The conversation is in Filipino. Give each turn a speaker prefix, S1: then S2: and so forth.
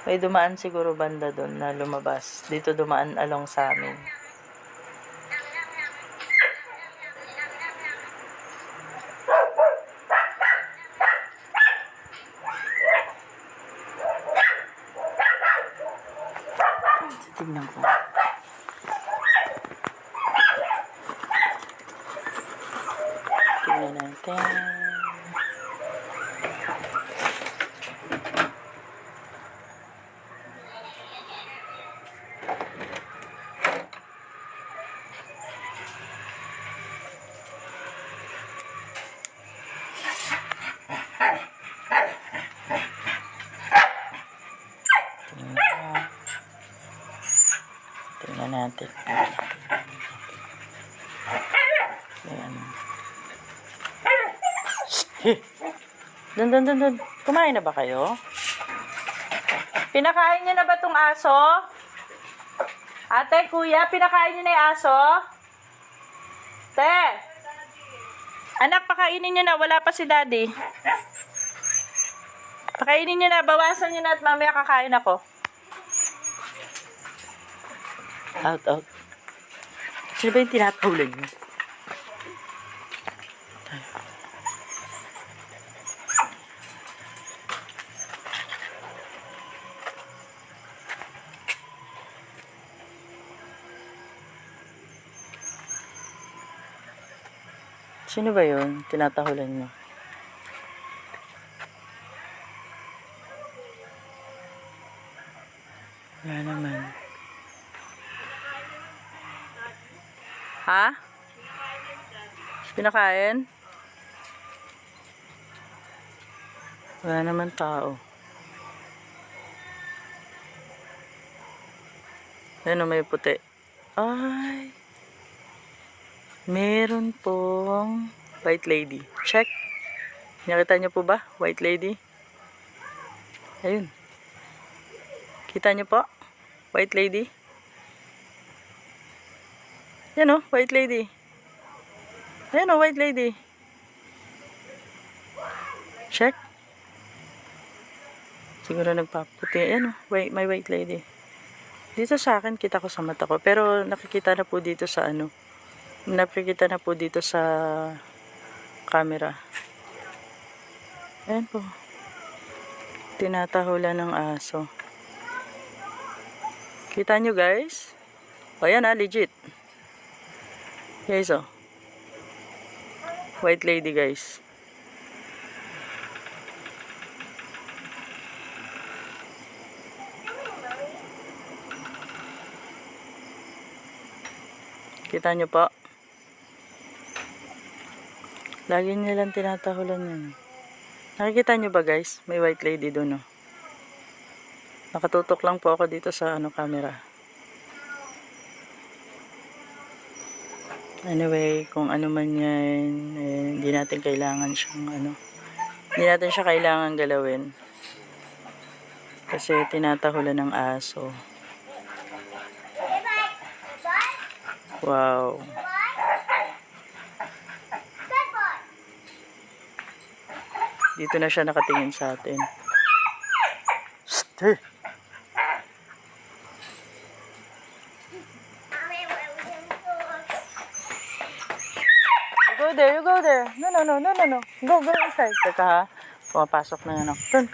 S1: May dumaan siguro banda doon na lumabas. Dito dumaan along sa amin. Tingnan ko. Tingnan natin. Tingnan natin. Ayan. Dun. Kumain na ba kayo? Pinakain niyo na ba tong aso? Ate, kuya, pinakain niyo na yung aso? Te! Anak, pakainin niyo na. Wala pa si daddy. Pakainin niyo na. Bawasan niyo na at mamaya kakain ako. Out. Sino ba yung tinatawag niyo? Sino ba yun? Tinatahulan niyo. Wala naman. Ha? Pinakain? Wala naman tao. Ano may puti? Ay! Meron pong white lady. Check. Nakita niyo po ba? White lady. Ayun. Kita niyo po? White lady. Yan o, white lady. Ayan o, white lady. Check. Siguro nagpaputi. Ayan o, may white lady. Dito sa akin, kita ko sa mata ko. Pero nakikita na po dito sa ano. Nakikita na po dito sa camera. Ayan po. Tinatahulan ng aso. Kita nyo guys? O yan legit. Guys white lady guys. Kita nyo po? Lagi nilang tinatahulan yan. Nakikita nyo ba guys? May white lady doon Nakatutok lang po ako dito sa camera. Anyway, kung ano man yan, hindi natin kailangan siyang hindi natin siya kailangan galawin. Kasi tinatahulan ng aso. Wow. Dito na siya nakatingin sa atin. Stay. You go there. No. Go inside. Teka ha. Pumapasok na yan. Turn.